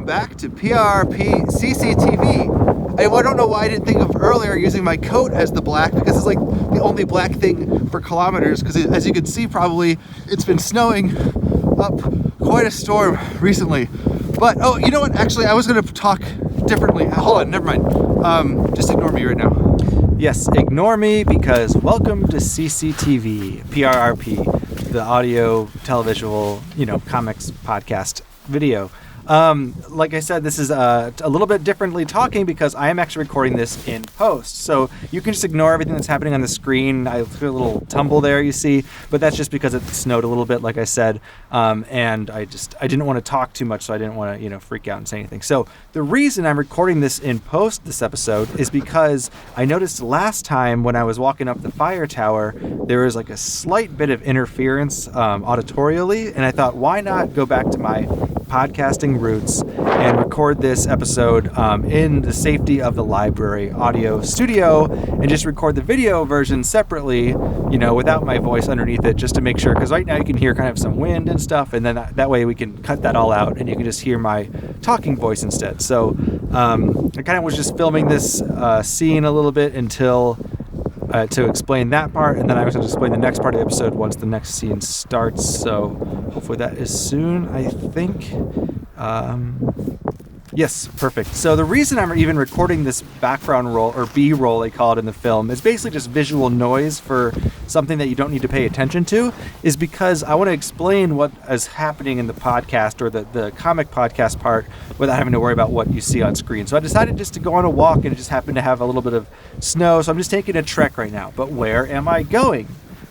back to PRRPCCTV. I don't know why I didn't think of earlier using my coat as the black, because it's like the only black thing for kilometers, because as you can see probably, it's been snowing up quite a storm recently. But, oh, you know what? Actually, I was going to talk differently. Hold on, never mind. Just ignore me right now. Yes, ignore me, because welcome to CCTV, PRRP, the audio, televisual, comics podcast video. Like I said, this is a little bit differently talking because I am actually recording this in post. So you can just ignore everything that's happening on the screen. I feel a little tumble there, you see, but that's just because it snowed a little bit, like I said. And I didn't want to talk too much, so I didn't want to, freak out and say anything. So the reason I'm recording this in post this episode is because I noticed last time when I was walking up the fire tower, there was like a slight bit of interference auditorially. And I thought, why not go back to my podcasting roots and record this episode in the safety of the library audio studio and just record the video version separately, without my voice underneath it, just to make sure, because right now you can hear kind of some wind and stuff, and then that way we can cut that all out and you can just hear my talking voice instead. So I kind of was just filming this scene a little bit until to explain that part, and then I was going to explain the next part of the episode once the next scene starts. So hopefully that is soon, I think. Yes, perfect. So the reason I'm even recording this background roll, or B-roll they call it in the film, is basically just visual noise for something that you don't need to pay attention to, is because I want to explain what is happening in the podcast, or the comic podcast part, without having to worry about what you see on screen. So I decided just to go on a walk, and it just happened to have a little bit of snow, so I'm just taking a trek right now. But where am I going?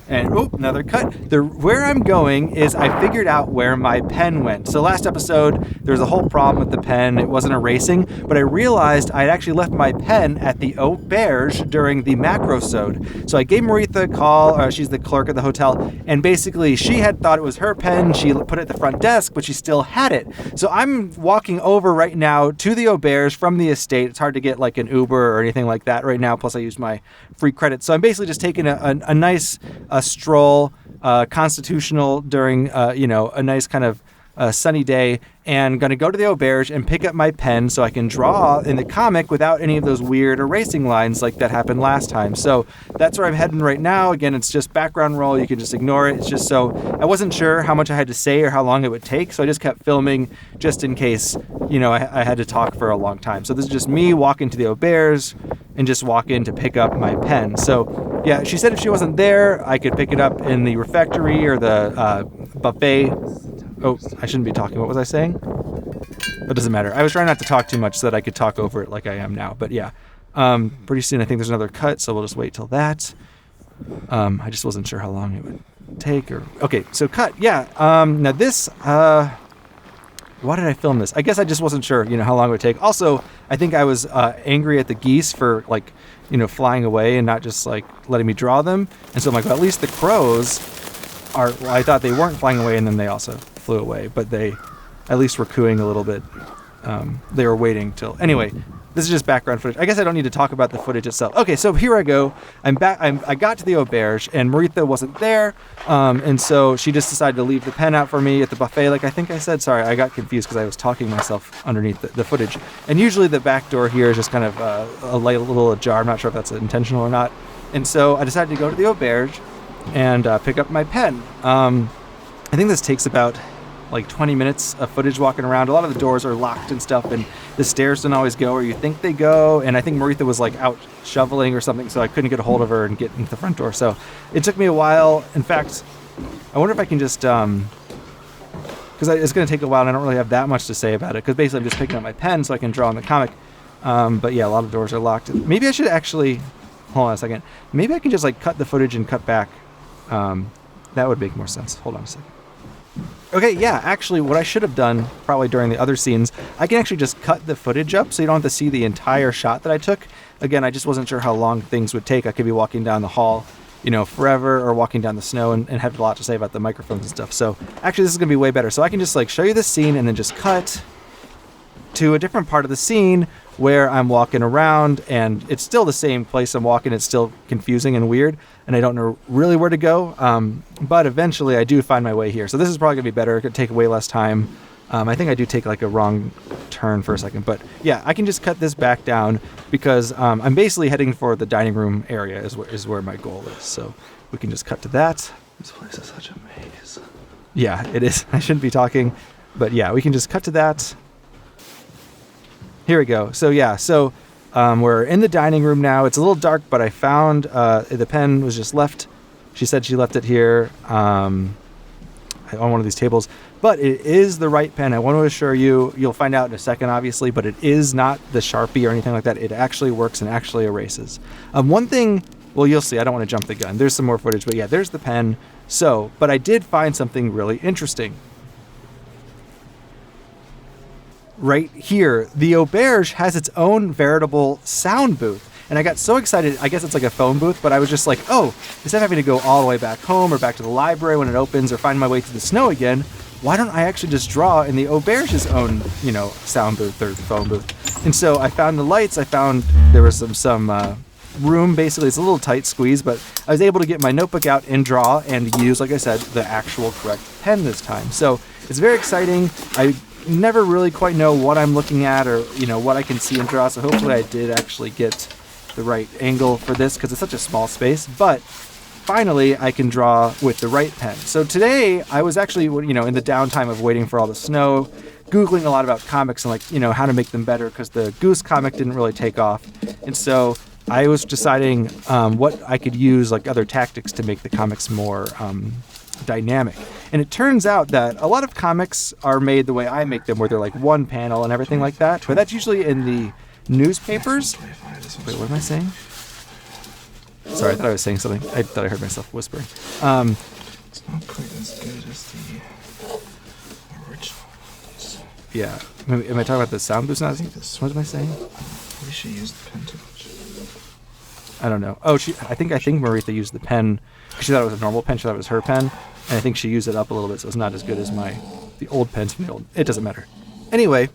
And another cut. Where I'm going is I figured out where my pen went. So last episode, there was a whole problem with the pen. It wasn't erasing, but I realized I'd actually left my pen at the Auberge during the macrosode. So I gave Maritha a call. She's the clerk at the hotel, and basically she had thought it was her pen. She put it at the front desk, but she still had it. So I'm walking over right now to the Auberge from the estate. It's hard to get like an Uber or anything like that right now. Plus I use my free credit. So I'm basically just taking a nice stroll, constitutional during, a nice kind of sunny day, and going to go to the Auberge and pick up my pen so I can draw in the comic without any of those weird erasing lines like that happened last time. So that's where I'm heading right now. Again, it's just background roll. You can just ignore it. It's just so I wasn't sure how much I had to say or how long it would take. So I just kept filming just in case, I had to talk for a long time. So this is just me walking to the Auberge and just walk in to pick up my pen. So yeah, she said if she wasn't there, I could pick it up in the refectory or the buffet. Oh, I shouldn't be talking. What was I saying? It doesn't matter. I was trying not to talk too much so that I could talk over it like I am now. But yeah, pretty soon I think there's another cut, so we'll just wait till that. I just wasn't sure how long it would take. Okay, so cut. Yeah. Now this. Why did I film this? I guess I just wasn't sure, how long it would take. Also, I think I was angry at the geese for flying away and not just letting me draw them. And so I'm like, well, at least the crows are. Well, I thought they weren't flying away, and then they also flew away, but they at least were cooing a little bit. They were waiting till. Anyway, this is just background footage. I guess I don't need to talk about the footage itself. Okay, so here I go. I'm back. I got to the Auberge, and Maritha wasn't there, and so she just decided to leave the pen out for me at the buffet, like I think I said. Sorry, I got confused because I was talking myself underneath the footage. And usually the back door here is just kind of a little ajar. I'm not sure if that's intentional or not. And so I decided to go to the Auberge and pick up my pen. I think this takes about 20 minutes of footage walking around. A lot of the doors are locked and stuff, and the stairs don't always go where you think they go. And I think Maritha was out shoveling or something, so I couldn't get a hold of her and get into the front door. So it took me a while. In fact, I wonder if I can just, because it's going to take a while and I don't really have that much to say about it, because basically I'm just picking up my pen so I can draw in the comic. But yeah, a lot of doors are locked. Maybe I should actually, hold on a second. Maybe I can just cut the footage and cut back. That would make more sense. Hold on a second. Okay, yeah, actually what I should have done probably during the other scenes, I can actually just cut the footage up so you don't have to see the entire shot that I took. Again, I just wasn't sure how long things would take. I could be walking down the hall, forever, or walking down the snow and have a lot to say about the microphones and stuff. So actually this is going to be way better. So I can just show you this scene and then just cut to a different part of the scene where I'm walking around, and it's still the same place I'm walking. It's still confusing and weird, and I don't know really where to go. But eventually I do find my way here. So this is probably going to be better. It could take way less time. I think I do take like a wrong turn for a second, but yeah, I can just cut this back down because I'm basically heading for the dining room area is where my goal is. So we can just cut to that. This place is such a maze. Yeah, it is. I shouldn't be talking, but yeah, we can just cut to that. Here we go. So yeah, we're in the dining room now. It's a little dark, but I found the pen was just left. She said she left it here on one of these tables, but it is the right pen. I want to assure you, you'll find out in a second, obviously, but it is not the Sharpie or anything like that. It actually works and actually erases. One thing, well, you'll see. I don't want to jump the gun. There's some more footage, but yeah, there's the pen. So, but I did find something really interesting. Right here, the auberge has its own veritable sound booth. And I got so excited, I guess it's like a phone booth, but I was just like, oh, instead of having to go all the way back home or back to the library when it opens or find my way through the snow again, why don't I actually just draw in the auberge's own, sound booth or phone booth? And so I found the lights, I found there was some room, basically. It's a little tight squeeze, but I was able to get my notebook out and draw and use, like I said, the actual correct pen this time. So it's very exciting. I never really quite know what I'm looking at or, what I can see and draw, so hopefully I did actually get the right angle for this because it's such a small space, but finally I can draw with the right pen. So today I was actually, in the downtime of waiting for all the snow, Googling a lot about comics and how to make them better because the Goose comic didn't really take off. And so I was deciding what I could use, like other tactics to make the comics more dynamic. And it turns out that a lot of comics are made the way I make them, where they're like one panel and everything like that, but that's usually in the newspapers. Wait, what am I saying? Sorry, I thought I was saying something. I thought I heard myself whispering. It's not quite as good as the original ones. Yeah. Am I talking about the sound boost now? What am I saying? Maybe she used the pen too much. I don't know. Oh, I think Maritha used the pen because she thought it was a normal pen. She thought it was her pen, and I think she used it up a little bit, so it's not as good as the old pens from the old. It doesn't matter. Anyway,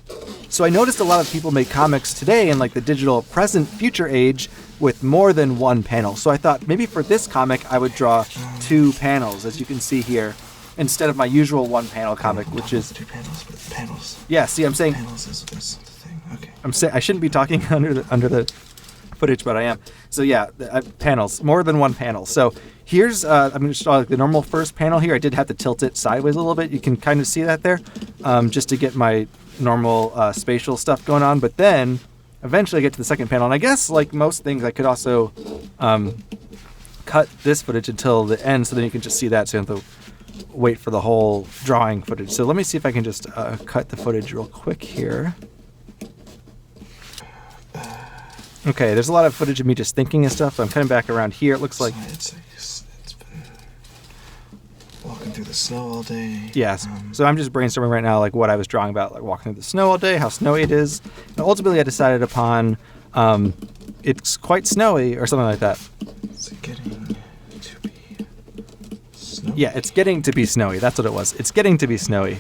so I noticed a lot of people make comics today in like the digital present future age with more than one panel. So I thought maybe for this comic I would draw 2 panels, as you can see here, instead of my usual one panel comic, which is 2 panels, but panels. Yeah, see, I'm saying panels is the thing. Okay. I'm saying I shouldn't be talking under the footage, but I am. So yeah, panels, more than one panel. So here's I'm going to draw the normal first panel here. I did have to tilt it sideways a little bit. You can kind of see that there, just to get my normal spatial stuff going on. But then eventually I get to the second panel, and I guess like most things, I could also cut this footage until the end, so then you can just see that, so you don't have to wait for the whole drawing footage. So let me see if I can just cut the footage real quick here. Okay, there's a lot of footage of me just thinking and stuff. So I'm cutting back around here. It looks like it's been walking through the snow all day. Yes. So I'm just brainstorming right now, like what I was drawing about, like walking through the snow all day, how snowy it is. And ultimately, I decided upon it's quite snowy or something like that. It's getting to be snowy. Yeah, it's getting to be snowy. That's what it was. It's getting to be snowy.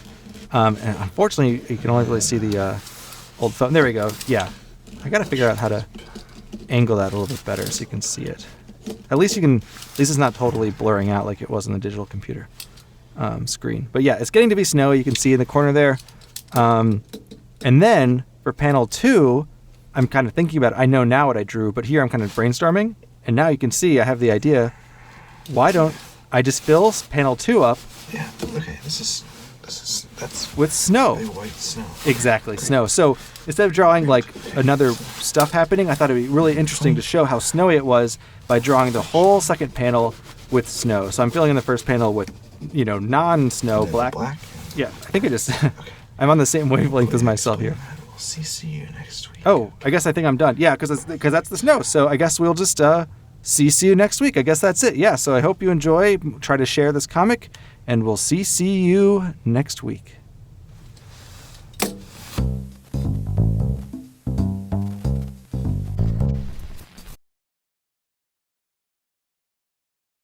And unfortunately, you can only really see the old phone. There we go. Yeah. I got to figure out how to angle that a little bit better so you can see it. At least it's not totally blurring out like it was on the digital computer screen. But yeah, it's getting to be snowy. You can see in the corner there. And then for panel 2, I'm kind of thinking about it. I know now what I drew, but here I'm kind of brainstorming. And now you can see I have the idea. Why don't I just fill panel 2 up? Yeah, okay, that's with snow. White snow. Exactly, snow. So instead of drawing like another stuff happening, I thought it'd be really interesting to show how snowy it was by drawing the whole second panel with snow. So I'm filling in the first panel with, non-snow black. Yeah, I think I'm on the same wavelength as myself here. We'll see you next week. Oh, I think I'm done. Yeah, because that's the snow. So I guess we'll just see you next week. I guess that's it. Yeah, so I hope you enjoy. Try to share this comic, and we'll see you next week.